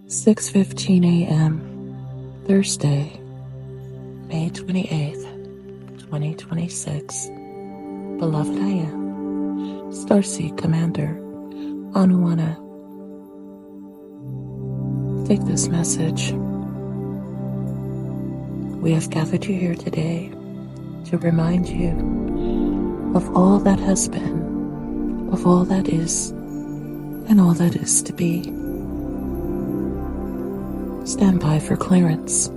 6:15 a.m. Thursday, May 28th, 2026. Beloved I am, Starseed Commander Anuanna. Take this message. We have gathered you here today to remind you of all that has been, of all that is, and all that is to be. Stand by for clearance.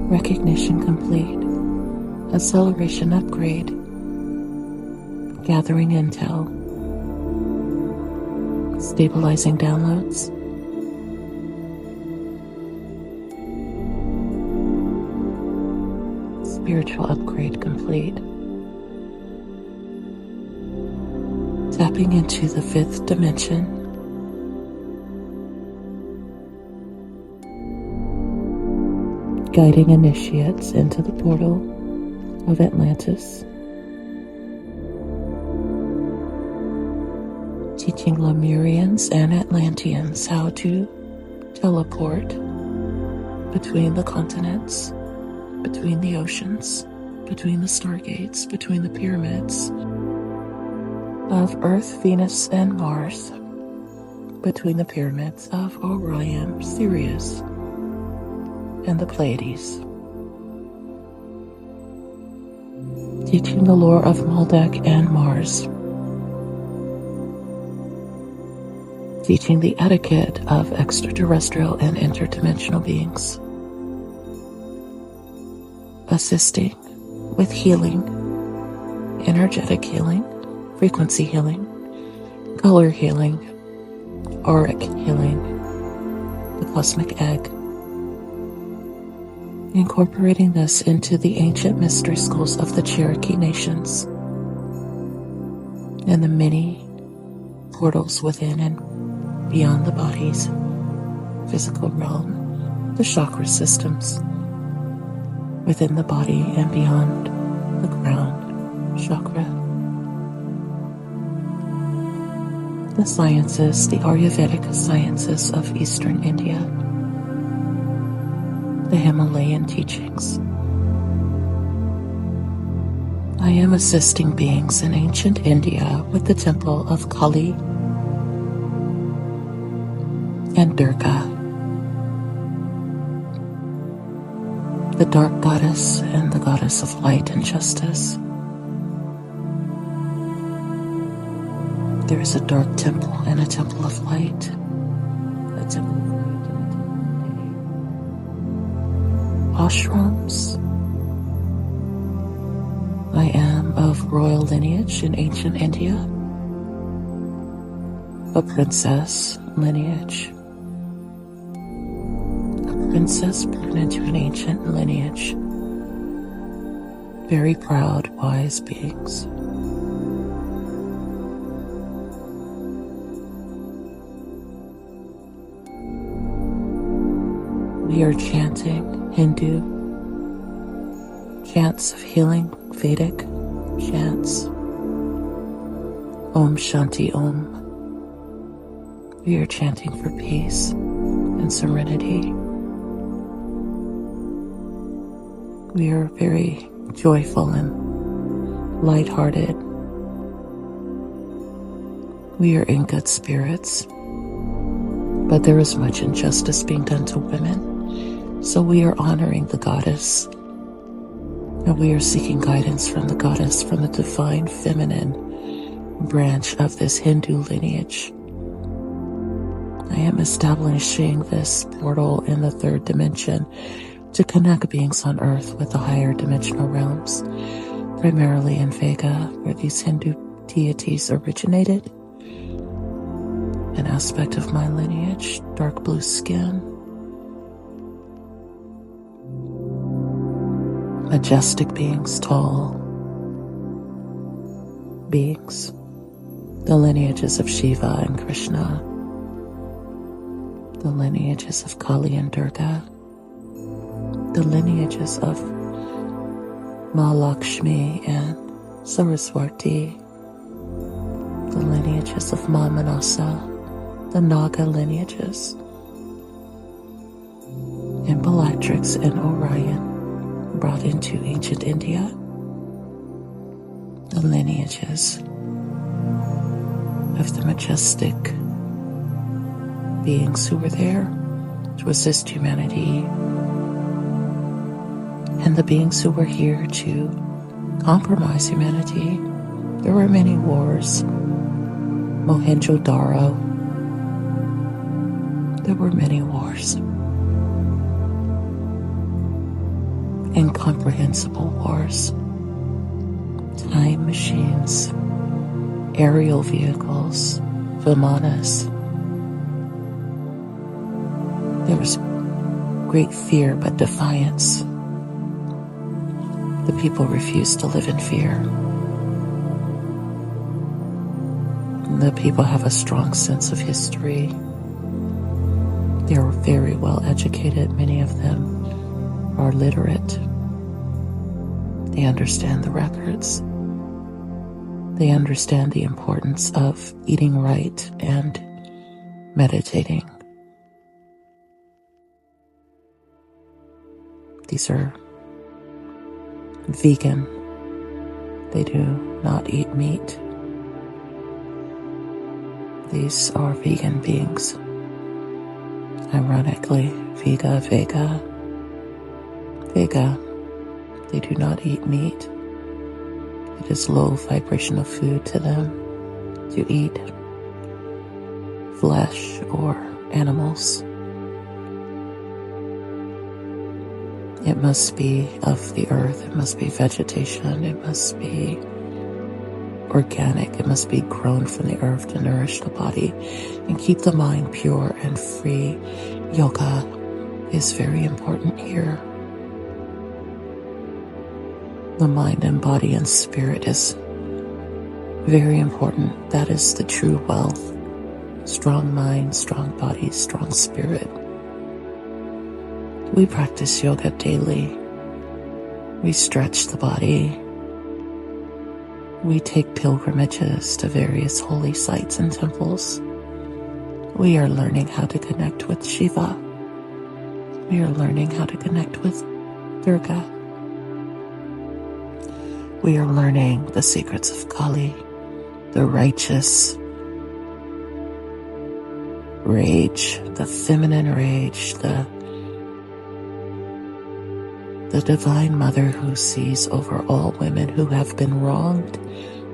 Recognition complete. Acceleration upgrade. Gathering intel. Stabilizing downloads. Spiritual upgrade complete. Tapping into the 5th dimension. Guiding initiates into the portal of Atlantis. Teaching Lemurians and Atlanteans how to teleport between the continents, between the oceans, between the stargates, between the pyramids of Earth, Venus, and Mars, between the pyramids of Orion, Sirius, and the Pleiades. Teaching the lore of Maldek and Mars. Teaching the etiquette of extraterrestrial and interdimensional beings. Assisting with healing, energetic healing, frequency healing, color healing, auric healing, the cosmic egg. Incorporating this into the ancient mystery schools of the Cherokee nations and the many portals within and beyond the body's physical realm, the chakra systems within the body and beyond the crown chakra. The sciences, the Ayurvedic sciences of Eastern India. The Himalayan teachings. I am assisting beings in ancient India with the temple of Kali and Durga, the dark goddess and the goddess of light and justice. There is a dark temple and a temple of light, a temple of light and a temple of day. Ashrams. I am of royal lineage in ancient India, a princess lineage, a princess born into an ancient lineage, very proud, wise beings. We are chanting Hindu chants of healing, Vedic chants. Om Shanti Om. We are chanting for peace and serenity. We are very joyful and lighthearted. We are in good spirits, but there is much injustice being done to women. So we are honoring the goddess, and we are seeking guidance from the goddess, from the divine feminine branch of this Hindu lineage. I am establishing this portal in the 3rd dimension to connect beings on Earth with the higher dimensional realms, primarily in Vega, where these Hindu deities originated. An aspect of my lineage, dark blue skin, majestic beings, tall beings, the lineages of Shiva and Krishna, the lineages of Kali and Durga, the lineages of Mahalakshmi and Saraswati, the lineages of Ma Manasa the Naga lineages, and Bellatrix and Orion brought into ancient India, the lineages of the majestic beings who were there to assist humanity, and the beings who were here to compromise humanity. There were many wars. Mohenjo-daro. There were many wars. Incomprehensible wars. Time machines. Aerial vehicles. Vimanas. There was great fear but defiance. The people refused to live in fear. The people have a strong sense of history. They are very well educated. Many of them are literate. They understand the records. They understand the importance of eating right and meditating. These are vegan. They do not eat meat. These are vegan beings. Ironically, Vega. They do not eat meat. It is low vibrational food to them to eat flesh or animals. It must be of the earth. It must be vegetation. It must be organic. It must be grown from the earth to nourish the body and keep the mind pure and free. Yoga is very important here. The mind and body and spirit is very important. That is the true wealth. Strong mind, strong body, strong spirit. We practice yoga daily. We stretch the body. We take pilgrimages to various holy sites and temples. We are learning how to connect with Shiva. We are learning how to connect with Durga. We are learning the secrets of Kali, the righteous rage, the feminine rage, the divine mother who sees over all women who have been wronged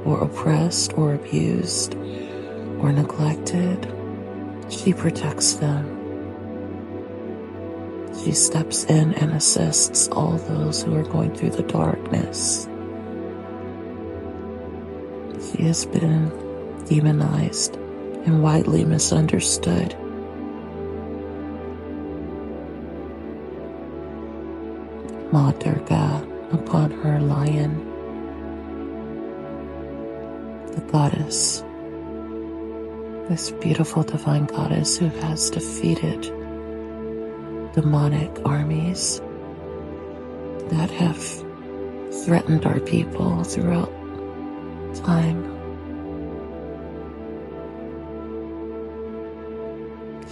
or oppressed or abused or neglected. She protects them. She steps in and assists all those who are going through the darkness. She has been demonized and widely misunderstood. Ma Durga upon her lion, the goddess, this beautiful divine goddess who has defeated demonic armies that have threatened our people throughout time.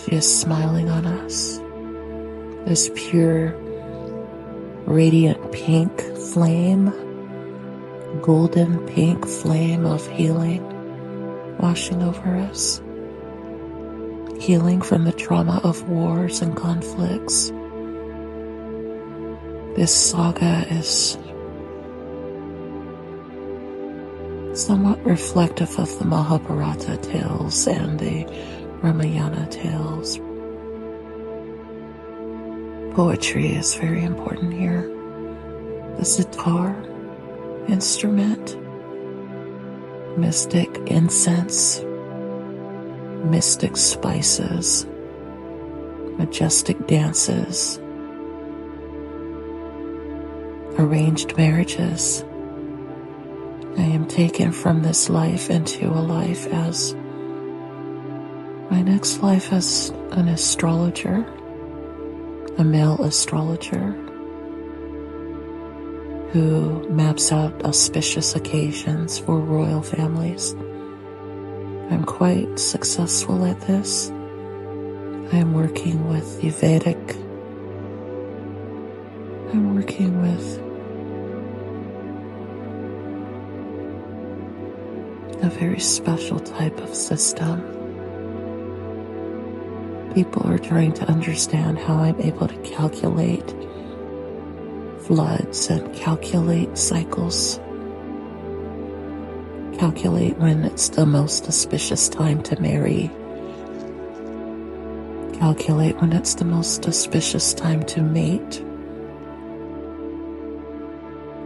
She is smiling on us. This pure, radiant pink flame, golden pink flame of healing washing over us. Healing from the trauma of wars and conflicts. This saga is somewhat reflective of the Mahabharata tales and the Ramayana tales. Poetry is very important here. The sitar instrument, mystic incense, mystic spices, majestic dances, arranged marriages. I am taken from this life into a life as my next life as an astrologer, a male astrologer who maps out auspicious occasions for royal families. I'm quite successful at this. I'm working with the Vedic. I'm working with a very special type of system. People are trying to understand how I'm able to calculate floods and calculate cycles. Calculate when it's the most auspicious time to marry. Calculate when it's the most auspicious time to mate.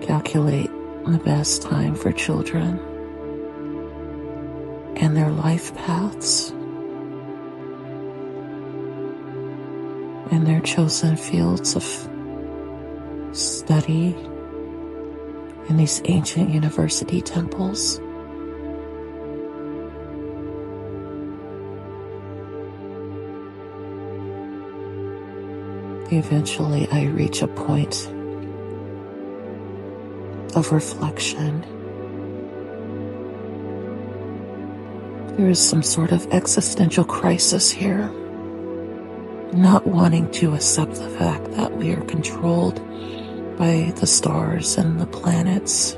Calculate the best time for children and their life paths and their chosen fields of study in these ancient university temples. Eventually, I reach a point of reflection. There is some sort of existential crisis here, not wanting to accept the fact that we are controlled by the stars and the planets,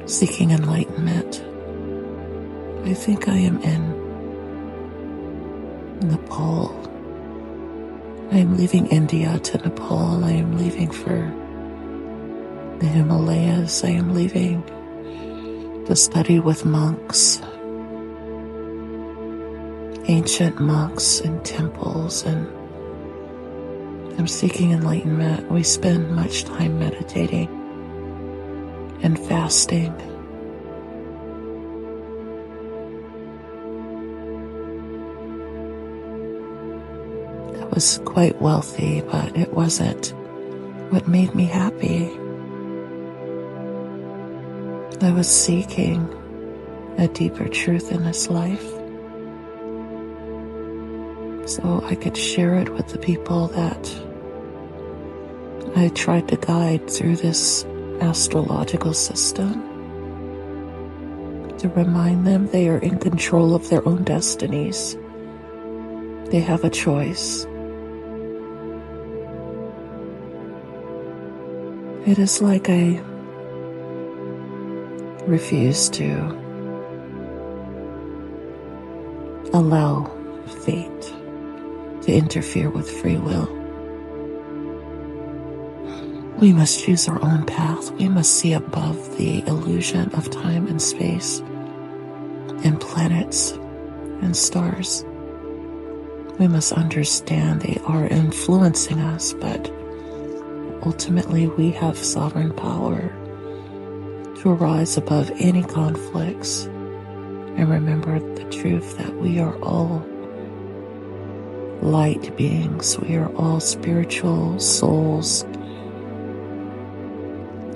seeking enlightenment. I think I am in Nepal. I am leaving India to Nepal. I am leaving for the Himalayas. I am leaving to study with monks, ancient monks in temples, and I'm seeking enlightenment. We spend much time meditating and fasting. I was quite wealthy, but it wasn't what made me happy. I was seeking a deeper truth in this life, so I could share it with the people that I tried to guide through this astrological system, to remind them they are in control of their own destinies. They have a choice. It is like I refuse to allow fate to interfere with free will. We must choose our own path. We must see above the illusion of time and space and planets and stars. We must understand they are influencing us, but ultimately we have sovereign power to rise above any conflicts and remember the truth that we are all light beings. We are all spiritual souls,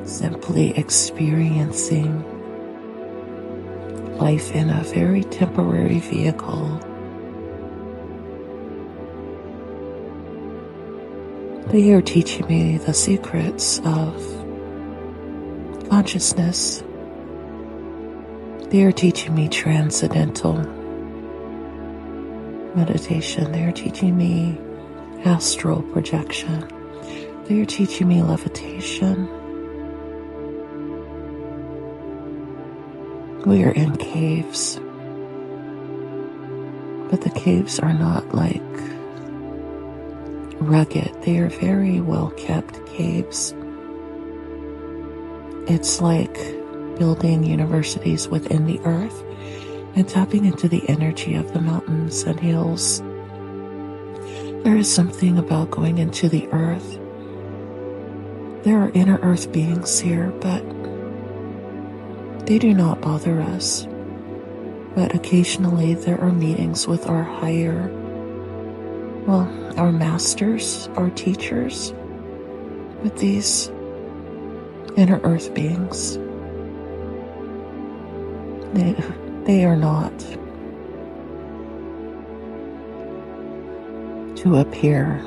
simply experiencing life in a very temporary vehicle. They are teaching me the secrets of consciousness. They are teaching me transcendental meditation. They are teaching me astral projection. They are teaching me levitation. We are in caves, but the caves are not like rugged. They are very well kept caves. It's like building universities within the earth and tapping into the energy of the mountains and hills. There is something about going into the earth. There are inner earth beings here, but they do not bother us. But occasionally there are meetings with our higher, our masters, our teachers, with these inner earth beings. They are not to appear,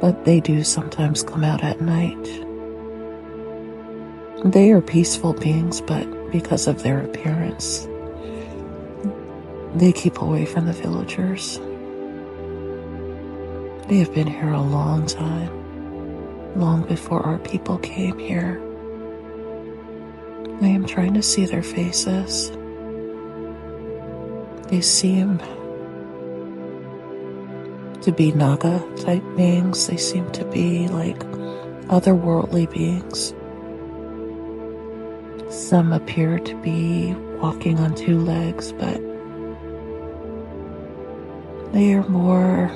but they do sometimes come out at night. They are peaceful beings, but because of their appearance, They keep away from the villagers. They have been here a long time, long before our people came here. I am trying to see their faces. They seem to be Naga type beings. They seem to be like otherworldly beings. Some appear to be walking on two legs, but they are more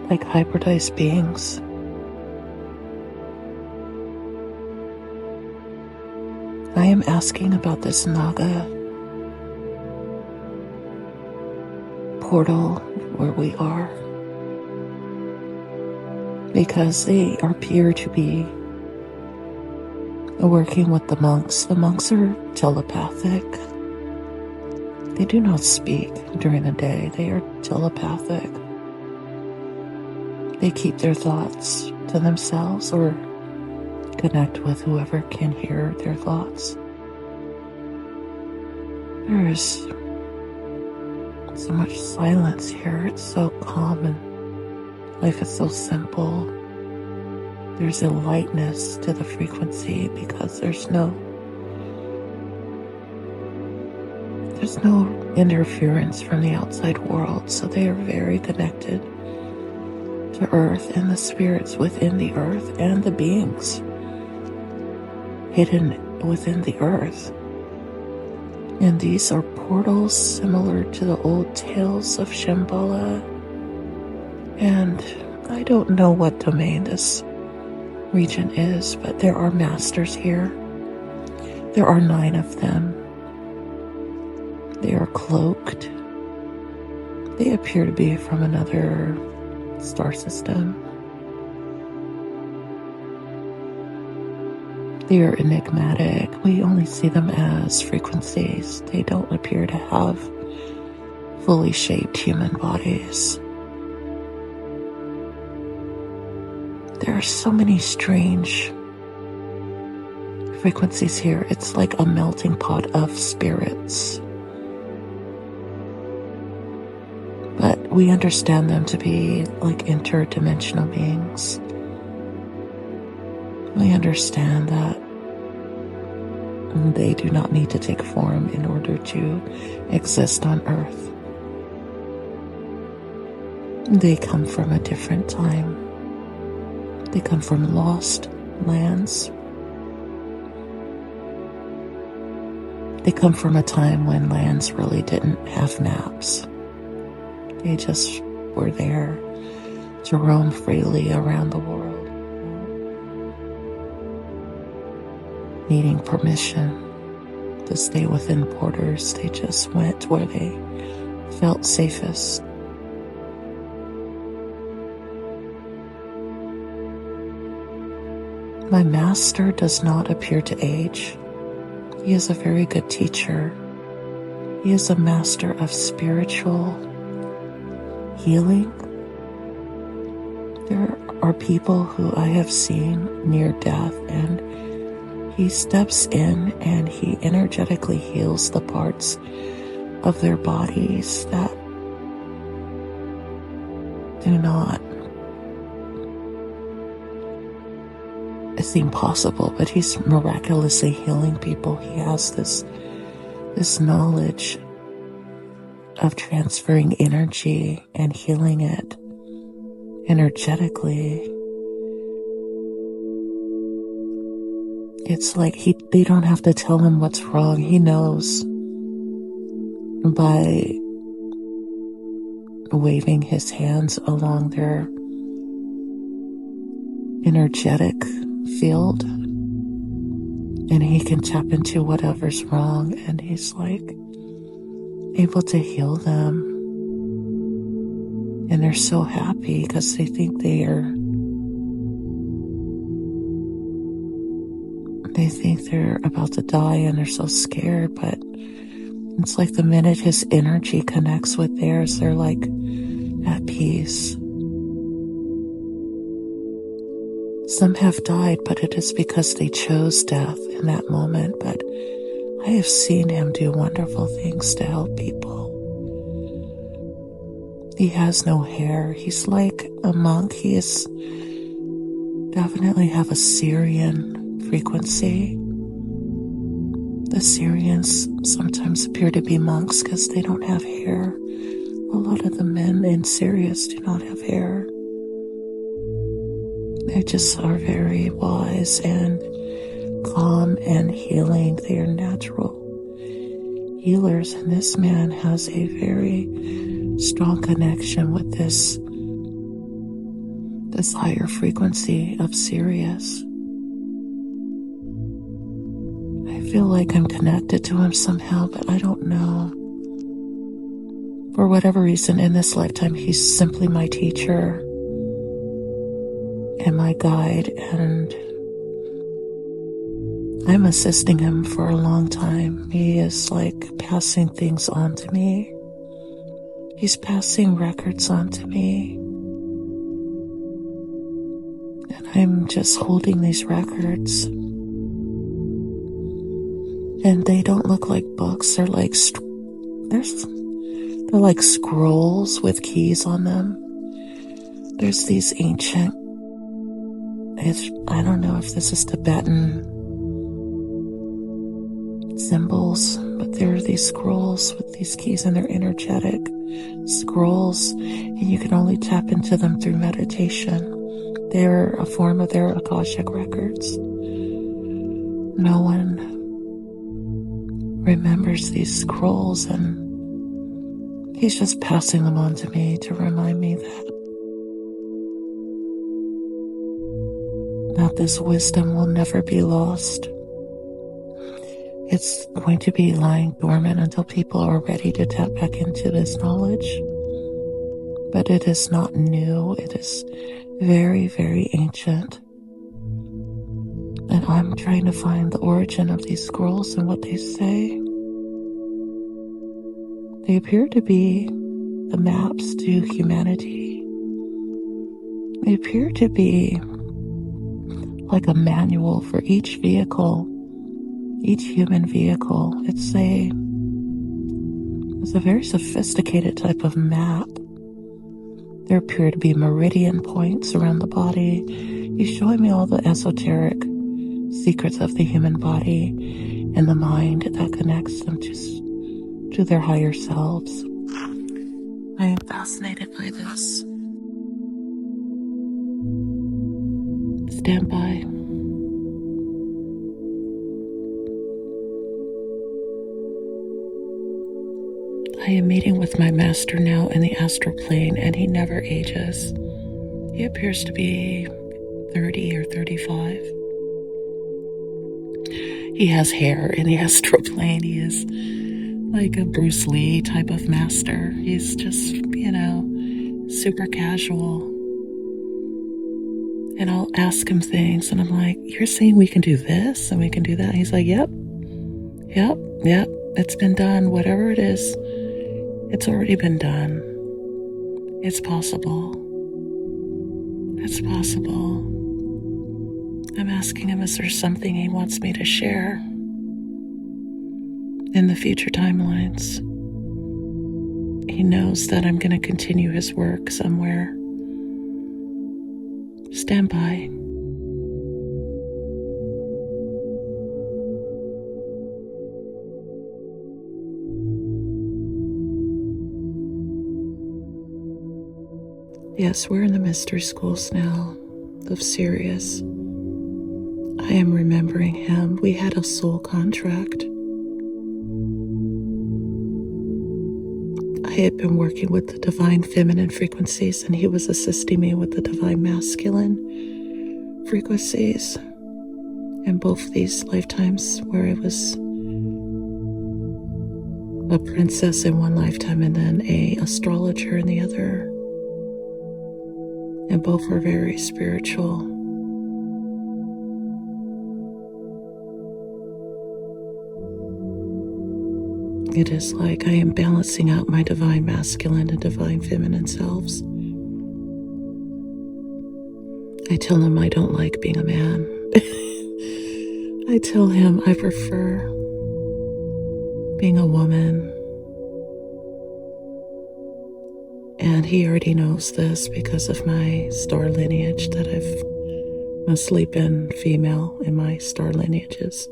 like hybridized beings. I am asking about this Naga portal where we are, because they appear to be working with the monks. The monks are telepathic. They do not speak during the day. They are telepathic. They keep their thoughts to themselves or connect with whoever can hear their thoughts. There is so much silence here. It's so calm and life is so simple. There's a lightness to the frequency because there's no interference from the outside world. So they are very connected to earth and the spirits within the earth and the beings hidden within the earth. And these are portals similar to the old tales of Shambhala. And I don't know what domain this region is, but there are masters here. There are 9 of them. They are cloaked. They appear to be from another star system. They are enigmatic. We only see them as frequencies. They don't appear to have fully shaped human bodies. There are so many strange frequencies here. It's like a melting pot of spirits. But we understand them to be like interdimensional beings. We understand that they do not need to take form in order to exist on Earth. They come from a different time. They come from lost lands. They come from a time when lands really didn't have maps. They just were there to roam freely around the world, needing permission to stay within borders. They just went where they felt safest. My master does not appear to age. He is a very good teacher. He is a master of spiritual healing. There are people who I have seen near death, and he steps in and he energetically heals the parts of their bodies that do not seem possible, but he's miraculously healing people. He has this knowledge of transferring energy and healing it energetically. It's like they don't have to tell him what's wrong. He knows by waving his hands along their energetic field, and he can tap into whatever's wrong, and he's like able to heal them. And they're so happy because they think they're about to die, and they're so scared. But it's like the minute his energy connects with theirs, they're like at peace. Some have died, but it is because they chose death in that moment. But I have seen him do wonderful things to help people. He has no hair. He's like a monk. He is definitely have a Syrian frequency. The Syrians sometimes appear to be monks because they don't have hair. A lot of the men in Sirius do not have hair. They just are very wise and calm and healing. They are natural healers, and this man has a very strong connection with this higher frequency of Sirius. I feel like I'm connected to him somehow, but I don't know. For whatever reason, in this lifetime, he's simply my teacher and my guide, and I'm assisting him for a long time. He is like passing things on to me. He's passing records on to me. And I'm just holding these records. And they don't look like books. They're like they're like scrolls with keys on them. There's these ancient, I don't know if this is Tibetan symbols, but there are these scrolls with these keys, and they're energetic scrolls, and you can only tap into them through meditation. They're a form of their Akashic records. No one remembers these scrolls, and he's just passing them on to me to remind me that this wisdom will never be lost. It's going to be lying dormant until people are ready to tap back into this knowledge. But it is not new. It is very, very ancient. And I'm trying to find the origin of these scrolls and what they say. They appear to be the maps to humanity. They appear to be like a manual for each vehicle, each human vehicle. It's a very sophisticated type of map. There appear to be meridian points around the body. He's showing me all the esoteric secrets of the human body and the mind that connects them to their higher selves. I am fascinated by this. Stand by. I am meeting with my master now in the astral plane, and he never ages. He appears to be 30 or 35. He has hair in the astral plane. He is like a Bruce Lee type of master. He's just, super casual. And I'll ask him things, and I'm like, you're saying we can do this and we can do that? And he's like, yep, it's been done. Whatever it is, it's already been done. It's possible. It's possible. I'm asking him, is there something he wants me to share in the future timelines? He knows that I'm going to continue his work somewhere. Stand by. Yes, we're in the mystery schools now of Sirius. I am remembering him. We had a soul contract. I had been working with the divine feminine frequencies, and he was assisting me with the divine masculine frequencies. In both these lifetimes, where I was a princess in one lifetime and then an astrologer in the other. And both were very spiritual. It is like I am balancing out my divine masculine and divine feminine selves. I tell him I don't like being a man. I tell him I prefer being a woman. And he already knows this because of my star lineage, that I've mostly been female in my star lineages.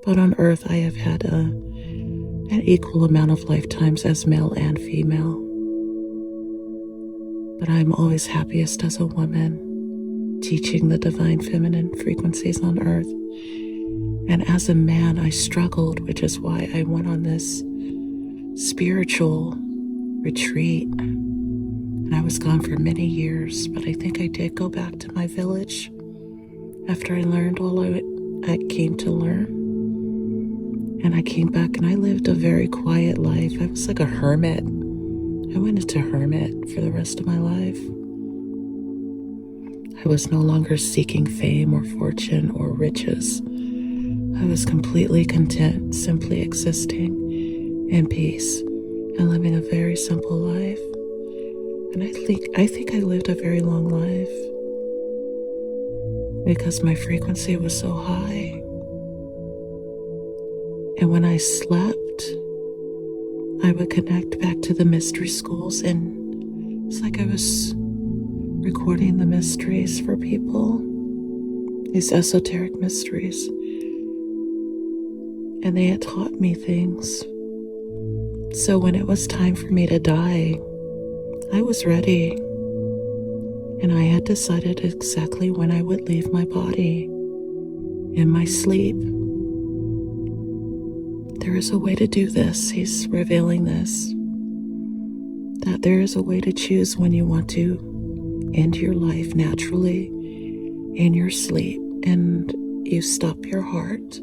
But on Earth, I have had an equal amount of lifetimes as male and female. But I'm always happiest as a woman, teaching the divine feminine frequencies on Earth. And as a man, I struggled, which is why I went on this spiritual retreat. And I was gone for many years, but I think I did go back to my village after I learned all I came to learn. And I came back and I lived a very quiet life. I was like a hermit. I went into hermit for the rest of my life. I was no longer seeking fame or fortune or riches. I was completely content, simply existing in peace and living a very simple life. And I think I lived a very long life because my frequency was so high. And when I slept, I would connect back to the mystery schools, and it's like I was recording the mysteries for people, these esoteric mysteries. And they had taught me things. So when it was time for me to die, I was ready, and I had decided exactly when I would leave my body in my sleep. There is a way to do this. He's revealing this, that there is a way to choose when you want to end your life naturally in your sleep, and you stop your heart.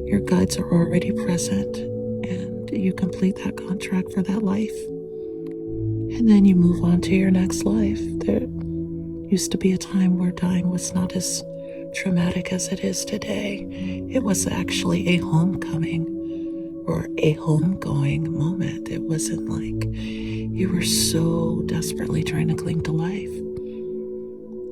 Your guides are already present, and you complete that contract for that life. And then you move on to your next life. There used to be a time where dying was not as traumatic as it is today. It was actually a homecoming or a homegoing moment. It wasn't like you were so desperately trying to cling to life.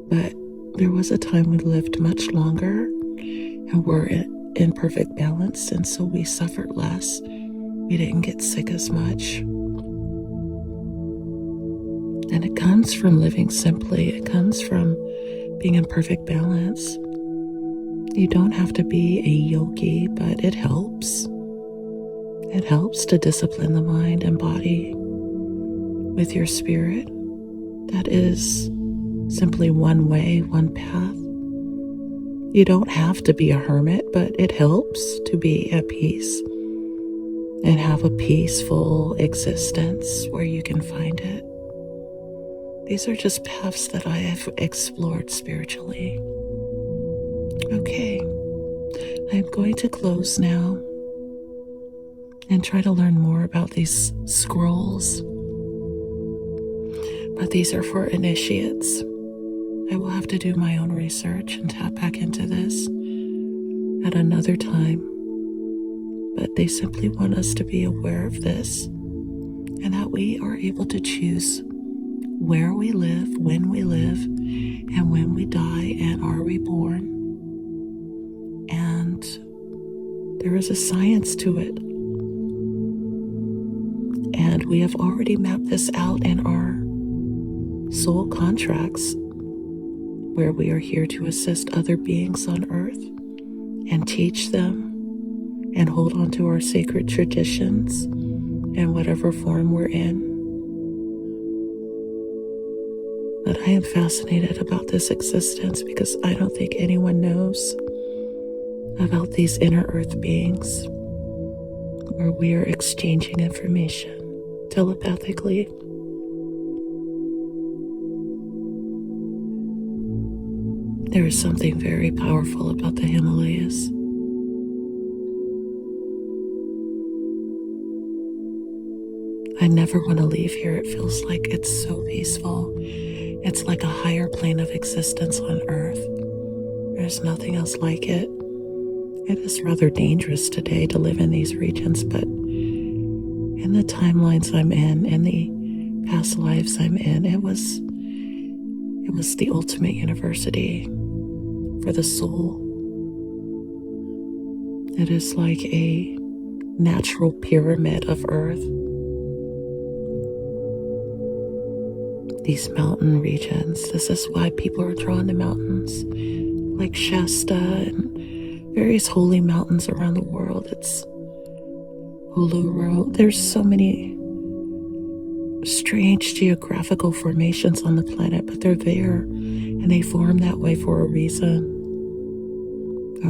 But there was a time we lived much longer and were in perfect balance, and so we suffered less. We didn't get sick as much. And it comes from living simply. It comes from being in perfect balance. You don't have to be a yogi, but it helps. It helps to discipline the mind and body with your spirit. That is simply one way, one path. You don't have to be a hermit, but it helps to be at peace and have a peaceful existence where you can find it. These are just paths that I have explored spiritually. Okay, I'm going to close now and try to learn more about these scrolls. But these are for initiates. I will have to do my own research and tap back into this at another time. But they simply want us to be aware of this, and that we are able to choose where we live, when we live, and when we die, and are reborn. And there is a science to it. And we have already mapped this out in our soul contracts, where we are here to assist other beings on Earth and teach them and hold on to our sacred traditions in whatever form we're in. But I am fascinated about this existence because I don't think anyone knows about these inner Earth beings where we are exchanging information telepathically. There is something very powerful about the Himalayas. I never want to leave here. It feels like it's so peaceful. It's like a higher plane of existence on Earth. There's nothing else like it. It is rather dangerous today to live in these regions, but in the timelines I'm in the past lives I'm in, it was the ultimate university for the soul. It is like a natural pyramid of Earth. These mountain regions, this is why people are drawn to mountains like Shasta and various holy mountains around the world. It's Uluru. There's so many strange geographical formations on the planet, but they're there and they form that way for a reason.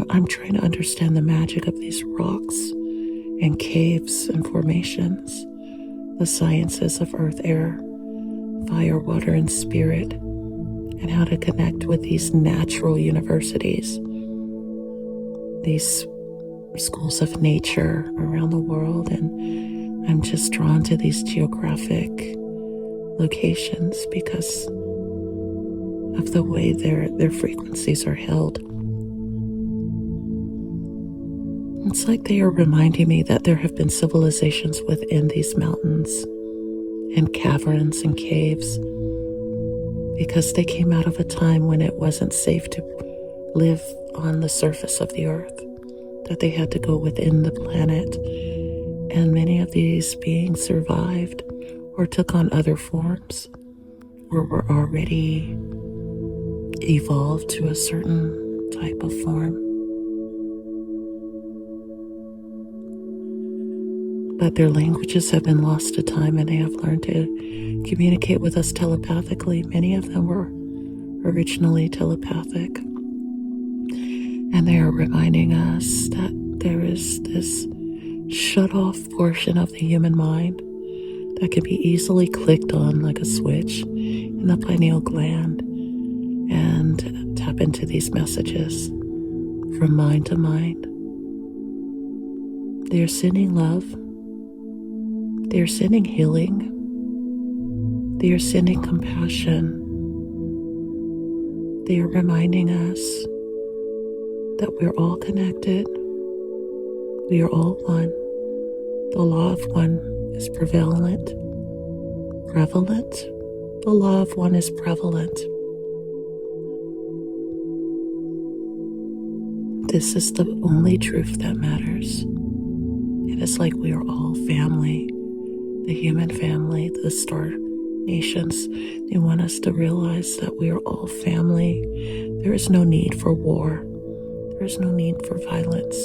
I'm trying to understand the magic of these rocks and caves and formations, the sciences of earth, air, fire, water, and spirit, and how to connect with these natural universities, these schools of nature around the world. And I'm just drawn to these geographic locations because of the way their frequencies are held. It's like they are reminding me that there have been civilizations within these mountains and caverns and caves because they came out of a time when it wasn't safe to live on the surface of the earth, that they had to go within the planet. And many of these beings survived or took on other forms or were already evolved to a certain type of form. But their languages have been lost to time and they have learned to communicate with us telepathically. Many of them were originally telepathic. And they are reminding us that there is this shut-off portion of the human mind that can be easily clicked on like a switch in the pineal gland and tap into these messages from mind to mind. They are sending love. They are sending healing. They are sending compassion. They are reminding us that we're all connected. We are all one. The law of one is prevalent. The law of one is prevalent. This is the only truth that matters. It is like we are all family. The human family, the star nations, they want us to realize that we are all family. There is no need for war. There is no need for violence.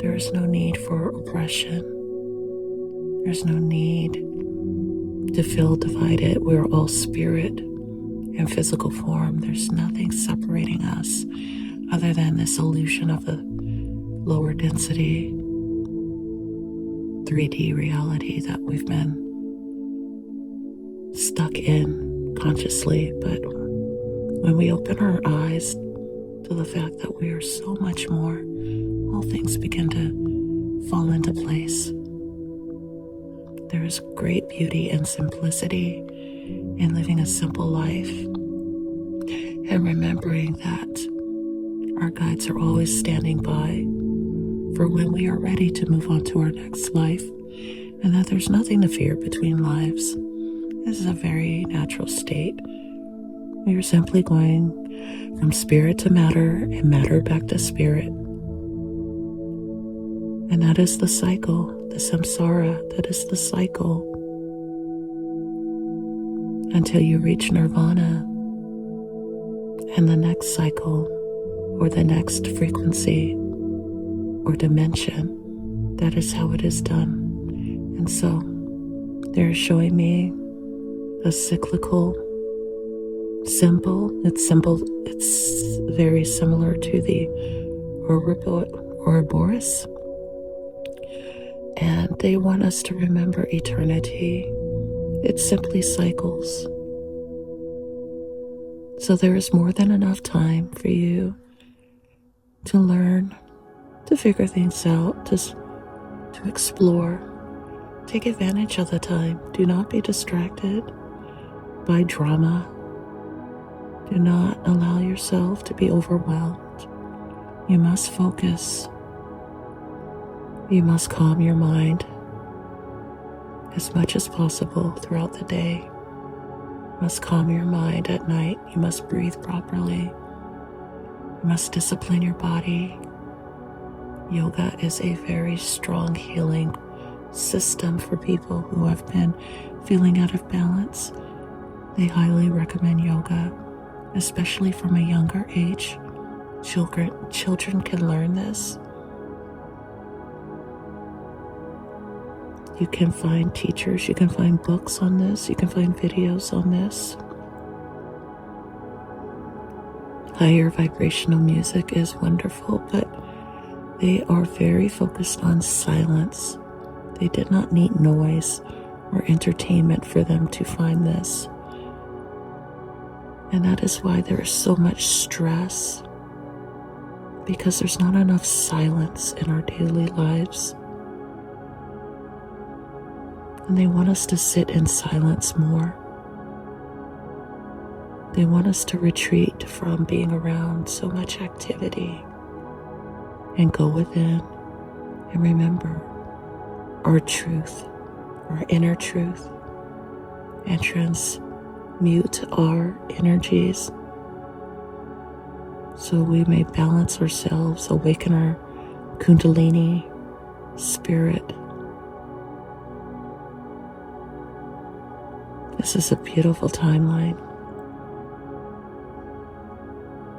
There is no need for oppression. There's no need to feel divided. We're all spirit in physical form. There's nothing separating us other than this illusion of the lower density 3D reality that we've been stuck in consciously. But when we open our eyes to the fact that we are so much more, all things begin to fall into place. There is great beauty and simplicity in living a simple life and remembering that our guides are always standing by for when we are ready to move on to our next life, and that there's nothing to fear between lives. This is a very natural state. We are simply going from spirit to matter and matter back to spirit. And that is the cycle, the samsara, that is the cycle until you reach nirvana and the next cycle or the next frequency or dimension. That is how it is done. And so they're showing me a cyclical symbol. It's very similar to the Ouroboros. And they want us to remember eternity. It simply cycles. So there is more than enough time for you to learn, to figure things out, to explore. Take advantage of the time. Do not be distracted by drama. Do not allow yourself to be overwhelmed. You must focus. You must calm your mind as much as possible throughout the day. You must calm your mind at night. You must breathe properly. You must discipline your body. Yoga is a very strong healing system for people who have been feeling out of balance. They highly recommend yoga, especially from a younger age. Children can learn this. You can find teachers, you can find books on this, you can find videos on this. Higher vibrational music is wonderful, but they are very focused on silence. They did not need noise or entertainment for them to find this. And that is why there is so much stress, because there's not enough silence in our daily lives. And they want us to sit in silence more. They want us to retreat from being around so much activity and go within and remember our truth, our inner truth, and transmute our energies so we may balance ourselves, awaken our Kundalini spirit. This is a beautiful timeline.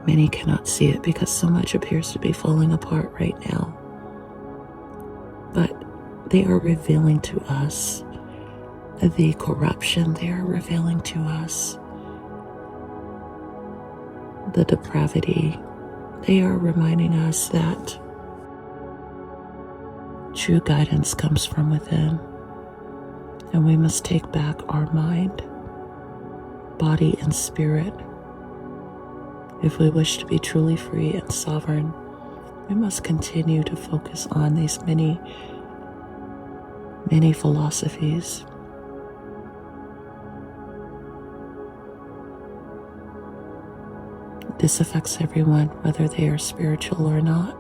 Many cannot see it because so much appears to be falling apart right now. But they are revealing to us the corruption. They are revealing to us the depravity. They are reminding us that true guidance comes from within, and we must take back our mind, body, and spirit. If we wish to be truly free and sovereign, we must continue to focus on these many philosophies. This affects everyone, whether they are spiritual or not.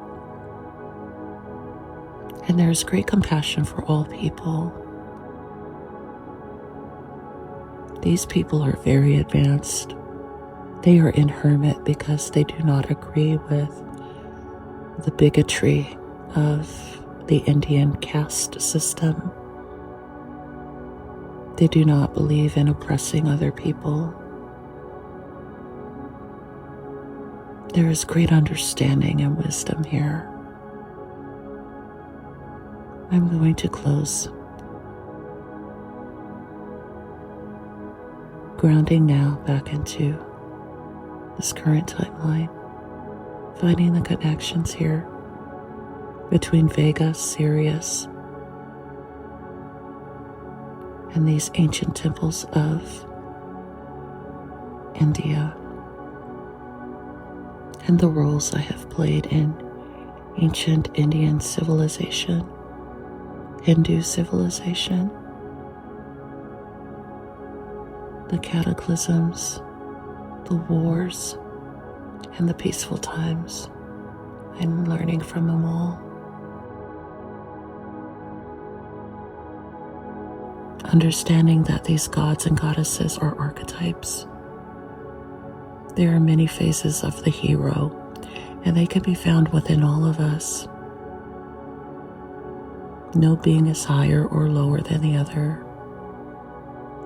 And there is great compassion for all people. These people are very advanced. They are in hermit because they do not agree with the bigotry of the Indian caste system. They do not believe in oppressing other people. There is great understanding and wisdom here. I'm going to close. Grounding now back into this current timeline, finding the connections here between Vega, Sirius, and these ancient temples of India, and the roles I have played in ancient Indian civilization, Hindu civilization, the cataclysms, the wars, and the peaceful times. I'm learning from them all. Understanding that these gods and goddesses are archetypes. There are many phases of the hero, and they can be found within all of us. No being is higher or lower than the other.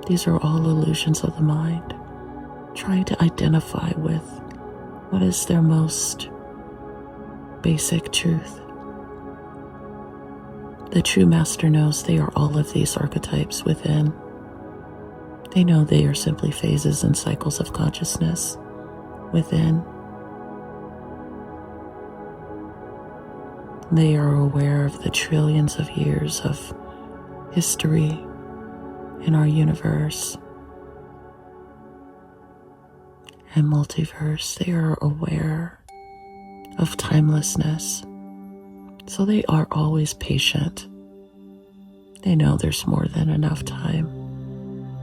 These are all illusions of the mind, trying to identify with what is their most basic truth. The true master knows they are all of these archetypes within. They know they are simply phases and cycles of consciousness within. They are aware of the trillions of years of history in our universe and multiverse. They are aware of timelessness, so they are always patient. They know there's more than enough time.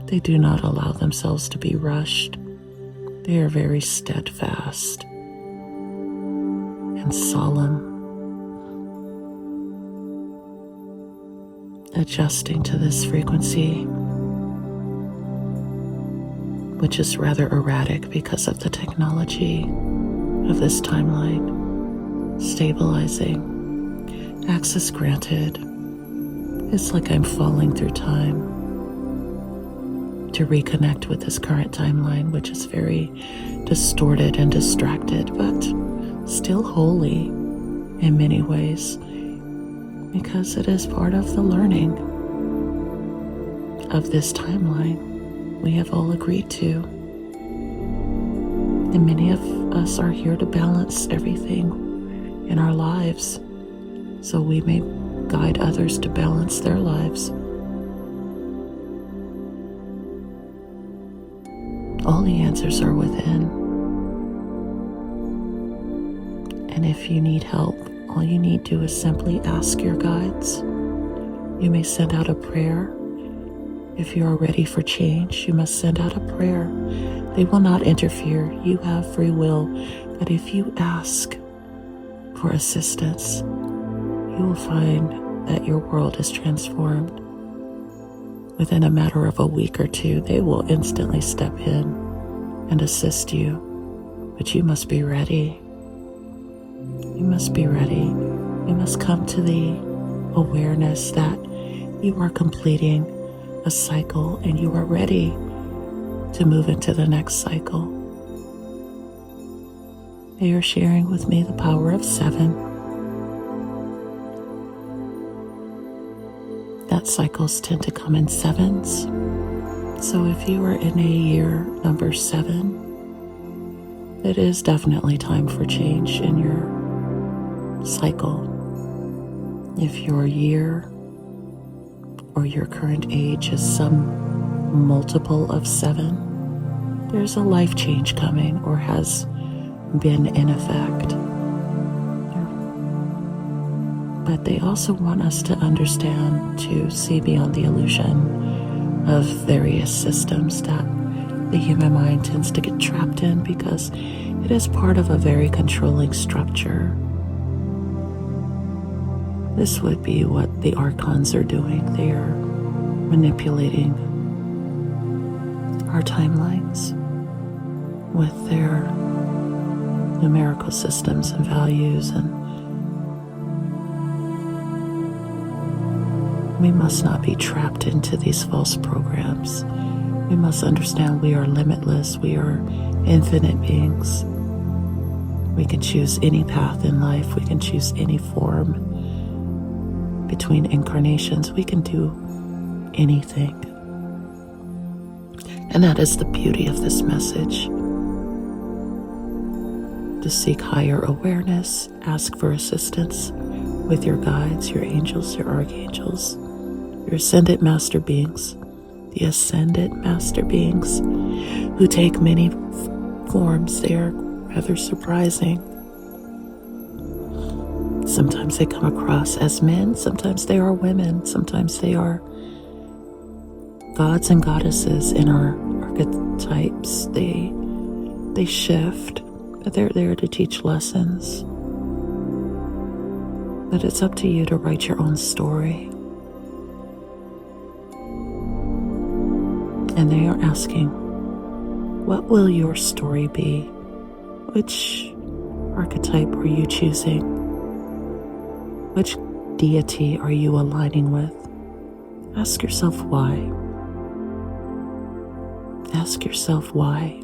They do not allow themselves to be rushed. They are very steadfast and solemn, adjusting to this frequency, which is rather erratic because of the technology of this timeline, stabilizing Access granted. It's like I'm falling through time to reconnect with this current timeline, which is very distorted and distracted, but still holy in many ways, because it is part of the learning of this timeline we have all agreed to. And many of us are here to balance everything in our lives, so we may guide others to balance their lives. All the answers are within. And if you need help, all you need to do is simply ask your guides. You may send out a prayer. If you are ready for change, you must send out a prayer. They will not interfere. You have free will. But if you ask for assistance, you will find that your world is transformed. Within a matter of a week or two, they will instantly step in and assist you. But you must be ready. You must be ready. You must come to the awareness that you are completing a cycle and you are ready to move into the next cycle. They are sharing with me the power of 7. That cycles tend to come in 7s. So if you are in a year number 7, it is definitely time for change in your cycle. If your year or your current age is some multiple of 7, there's a life change coming or has been in effect. But they also want us to understand, to see beyond the illusion of various systems that the human mind tends to get trapped in, because it is part of a very controlling structure. This would be what the archons are doing. They are manipulating our timelines with their numerical systems and values, and we must not be trapped into these false programs. We must understand we are limitless. We are infinite beings. We can choose any path in life. We can choose any form. Between incarnations, we can do anything. And that is the beauty of this message. To seek higher awareness, ask for assistance with your guides, your angels, your archangels, your ascended master beings, the ascended master beings who take many forms. They are rather surprising. Sometimes they come across as men, sometimes they are women, sometimes they are gods and goddesses in our archetypes. They shift, but they're there to teach lessons. But it's up to you to write your own story. And they are asking, what will your story be? Which archetype are you choosing? Which deity are you aligning with? Ask yourself why. Ask yourself why.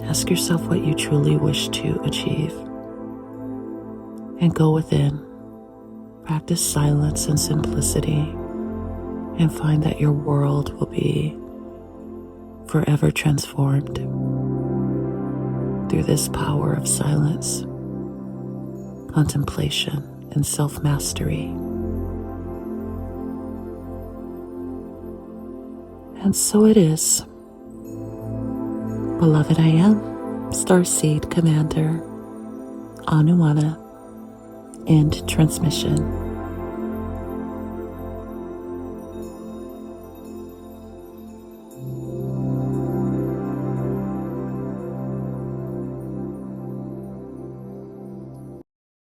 Ask yourself what you truly wish to achieve. And go within. Practice silence and simplicity, and find that your world will be forever transformed through this power of silence, contemplation, and self-mastery. And so it is. Beloved, I am Starseed Commander Anuanna. End transmission.